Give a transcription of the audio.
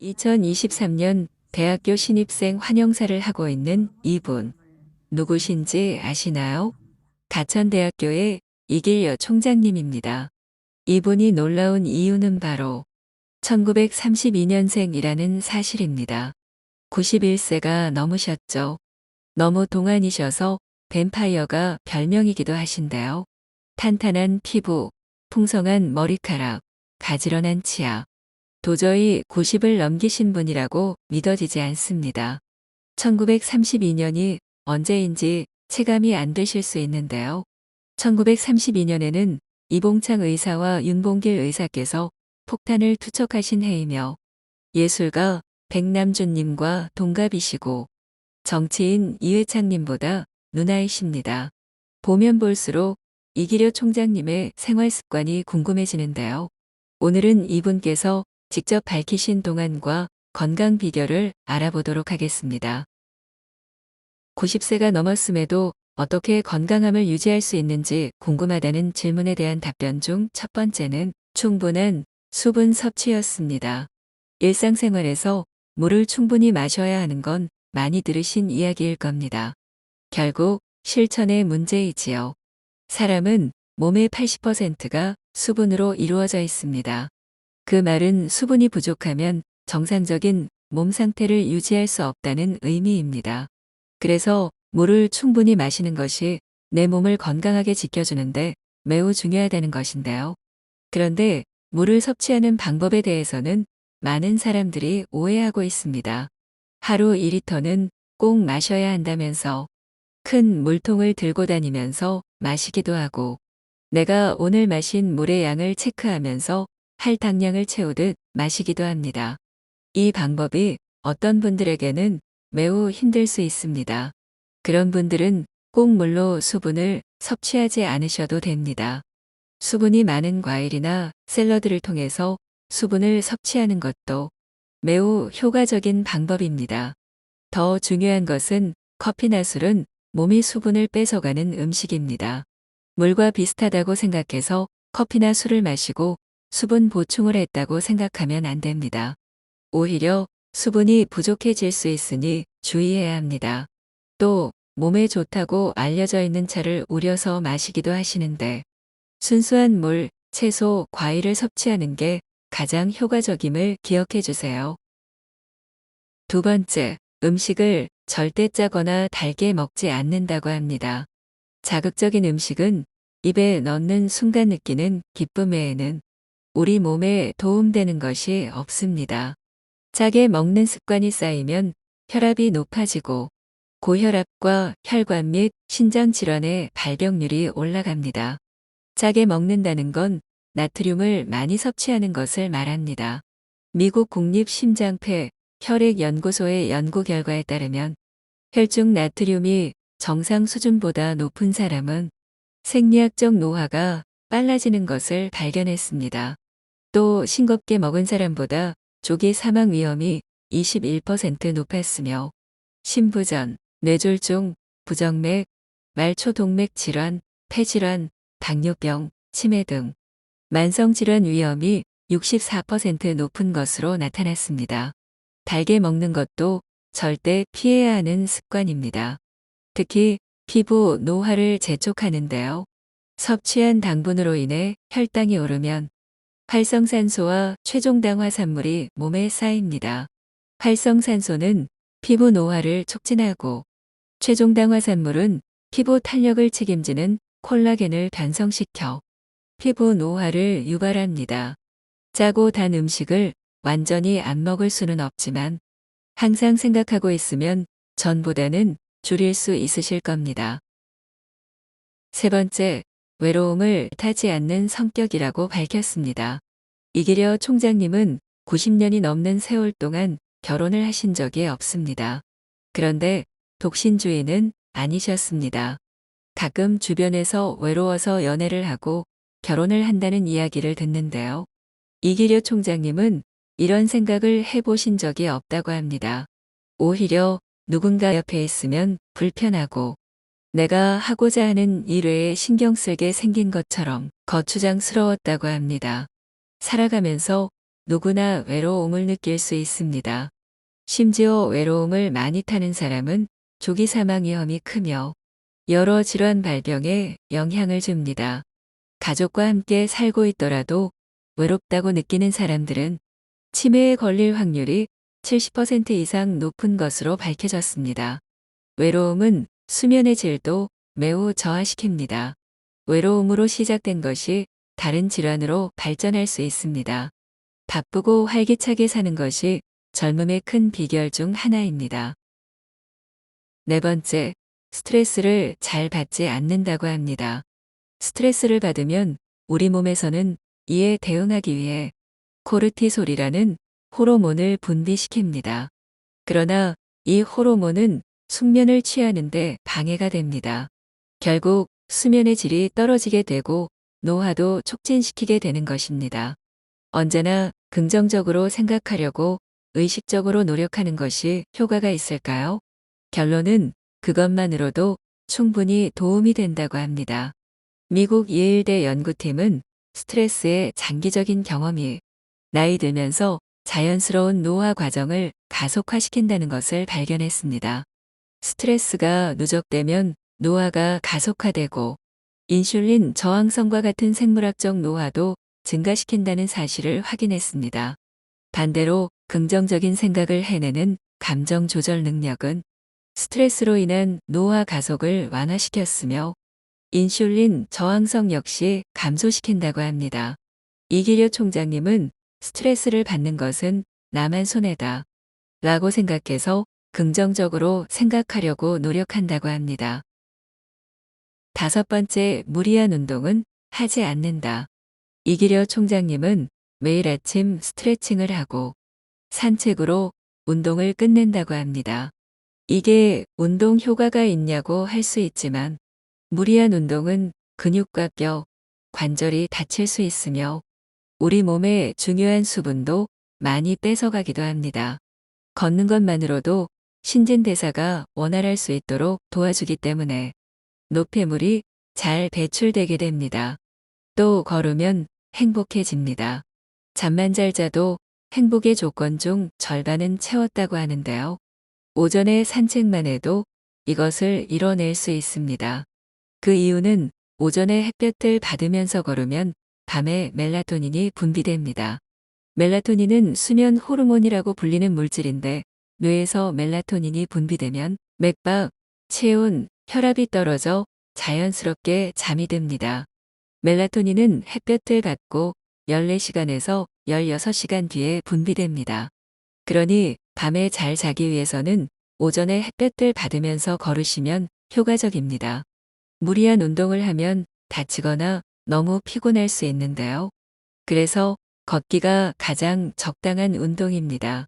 2023년 대학교 신입생 환영사를 하고 있는 이분. 누구신지 아시나요? 가천대학교의 이길여 총장님입니다. 이분이 놀라운 이유는 바로 1932년생이라는 사실입니다. 91세가 넘으셨죠. 너무 동안이셔서 뱀파이어가 별명이기도 하신데요. 탄탄한 피부, 풍성한 머리카락, 가지런한 치아. 도저히 90을 넘기신 분이라고 믿어지지 않습니다. 1932년이 언제인지 체감이 안 되실 수 있는데요. 1932년에는 이봉창 의사와 윤봉길 의사께서 폭탄을 투척하신 해이며 예술가 백남준님과 동갑이시고 정치인 이회창님보다 누나이십니다. 보면 볼수록 이길여 총장님의 생활 습관이 궁금해지는데요. 오늘은 이분께서 직접 밝히신 동안과 건강 비결을 알아보도록 하겠습니다. 90세가 넘었음에도 어떻게 건강함을 유지할 수 있는지 궁금하다는 질문에 대한 답변 중 첫 번째는 충분한 수분 섭취였습니다. 일상생활에서 물을 충분히 마셔야 하는 건 많이 들으신 이야기일 겁니다. 결국 실천의 문제이지요. 사람은 몸의 80%가 수분으로 이루어져 있습니다. 그 말은 수분이 부족하면 정상적인 몸 상태를 유지할 수 없다는 의미입니다. 그래서 물을 충분히 마시는 것이 내 몸을 건강하게 지켜주는데 매우 중요하다는 것인데요. 그런데 물을 섭취하는 방법에 대해서는 많은 사람들이 오해하고 있습니다. 하루 2리터는 꼭 마셔야 한다면서 큰 물통을 들고 다니면서 마시기도 하고 내가 오늘 마신 물의 양을 체크하면서 할당량을 채우듯 마시기도 합니다. 이 방법이 어떤 분들에게는 매우 힘들 수 있습니다. 그런 분들은 꼭 물로 수분을 섭취하지 않으셔도 됩니다. 수분이 많은 과일이나 샐러드를 통해서 수분을 섭취하는 것도 매우 효과적인 방법입니다. 더 중요한 것은 커피나 술은 몸이 수분을 뺏어가는 음식입니다. 물과 비슷하다고 생각해서 커피나 술을 마시고 수분 보충을 했다고 생각하면 안 됩니다. 오히려 수분이 부족해질 수 있으니 주의해야 합니다. 또 몸에 좋다고 알려져 있는 차를 우려서 마시기도 하시는데 순수한 물, 채소, 과일을 섭취하는 게 가장 효과적임을 기억해 주세요. 두 번째, 음식을 절대 짜거나 달게 먹지 않는다고 합니다. 자극적인 음식은 입에 넣는 순간 느끼는 기쁨 외에는 우리 몸에 도움되는 것이 없습니다. 짜게 먹는 습관이 쌓이면 혈압이 높아지고 고혈압과 혈관 및 신장 질환의 발병률이 올라갑니다. 짜게 먹는다는 건 나트륨을 많이 섭취하는 것을 말합니다. 미국 국립심장폐 혈액연구소의 연구 결과에 따르면 혈중 나트륨이 정상 수준보다 높은 사람은 생리학적 노화가 빨라지는 것을 발견했습니다. 또 싱겁게 먹은 사람보다 조기 사망 위험이 21% 높았으며 심부전, 뇌졸중, 부정맥, 말초동맥 질환, 폐질환, 당뇨병, 치매 등 만성질환 위험이 64% 높은 것으로 나타났습니다. 달게 먹는 것도 절대 피해야 하는 습관입니다. 특히 피부 노화를 재촉하는데요. 섭취한 당분으로 인해 혈당이 오르면 활성산소와 최종당 화산물이 몸에 쌓입니다. 활성산소는 피부 노화를 촉진하고 최종당 화산물은 피부 탄력을 책임지는 콜라겐을 변성시켜 피부 노화를 유발합니다. 짜고 단 음식을 완전히 안 먹을 수는 없지만 항상 생각하고 있으면 전보다는 줄일 수 있으실 겁니다. 세 번째, 외로움을 타지 않는 성격이라고 밝혔습니다. 이길여 총장님은 90년이 넘는 세월 동안 결혼을 하신 적이 없습니다. 그런데 독신주의는 아니셨습니다. 가끔 주변에서 외로워서 연애를 하고 결혼을 한다는 이야기를 듣는데요. 이길여 총장님은 이런 생각을 해보신 적이 없다고 합니다. 오히려 누군가 옆에 있으면 불편하고 내가 하고자 하는 일 외에 신경 쓰게 생긴 것처럼 거추장스러웠다고 합니다. 살아가면서 누구나 외로움을 느낄 수 있습니다. 심지어 외로움을 많이 타는 사람은 조기 사망 위험이 크며 여러 질환 발병에 영향을 줍니다. 가족과 함께 살고 있더라도 외롭다고 느끼는 사람들은 치매에 걸릴 확률이 70% 이상 높은 것으로 밝혀졌습니다. 외로움은 수면의 질도 매우 저하시킵니다. 외로움으로 시작된 것이 다른 질환으로 발전할 수 있습니다. 바쁘고 활기차게 사는 것이 젊음의 큰 비결 중 하나입니다. 네 번째, 스트레스를 잘 받지 않는다고 합니다. 스트레스를 받으면 우리 몸에서는 이에 대응하기 위해 코르티솔이라는 호르몬을 분비시킵니다. 그러나 이 호르몬은 숙면을 취하는데 방해가 됩니다. 결국 수면의 질이 떨어지게 되고 노화도 촉진시키게 되는 것입니다. 언제나 긍정적으로 생각하려고 의식적으로 노력하는 것이 효과가 있을까요? 결론은 그것만으로도 충분히 도움이 된다고 합니다. 미국 예일대 연구팀은 스트레스의 장기적인 경험이 나이 들면서 자연스러운 노화 과정을 가속화시킨다는 것을 발견했습니다. 스트레스가 누적되면 노화가 가속화되고 인슐린 저항성과 같은 생물학적 노화도 증가시킨다는 사실을 확인했습니다. 반대로 긍정적인 생각을 해내는 감정 조절 능력은 스트레스로 인한 노화 가속을 완화시켰으며 인슐린 저항성 역시 감소시킨다고 합니다. 이기려 총장님은 스트레스를 받는 것은 나만 손해다 라고 생각해서 긍정적으로 생각하려고 노력한다고 합니다. 다섯 번째, 무리한 운동은 하지 않는다. 이기려 총장님은 매일 아침 스트레칭을 하고 산책으로 운동을 끝낸다고 합니다. 이게 운동 효과가 있냐고 할 수 있지만 무리한 운동은 근육과 뼈, 관절이 다칠 수 있으며 우리 몸의 중요한 수분도 많이 뺏어가기도 합니다. 걷는 것만으로도 신진대사가 원활할 수 있도록 도와주기 때문에 노폐물이 잘 배출되게 됩니다. 또 걸으면 행복해집니다. 잠만 잘 자도 행복의 조건 중 절반은 채웠다고 하는데요. 오전에 산책만 해도 이것을 이뤄낼 수 있습니다. 그 이유는 오전에 햇볕을 받으면서 걸으면 밤에 멜라토닌이 분비됩니다. 멜라토닌은 수면 호르몬이라고 불리는 물질인데 뇌에서 멜라토닌이 분비되면 맥박, 체온, 혈압이 떨어져 자연스럽게 잠이 듭니다. 멜라토닌은 햇볕을 받고 14시간에서 16시간 뒤에 분비됩니다. 그러니 밤에 잘 자기 위해서는 오전에 햇볕을 받으면서 걸으시면 효과적입니다. 무리한 운동을 하면 다치거나 너무 피곤할 수 있는데요. 그래서 걷기가 가장 적당한 운동입니다.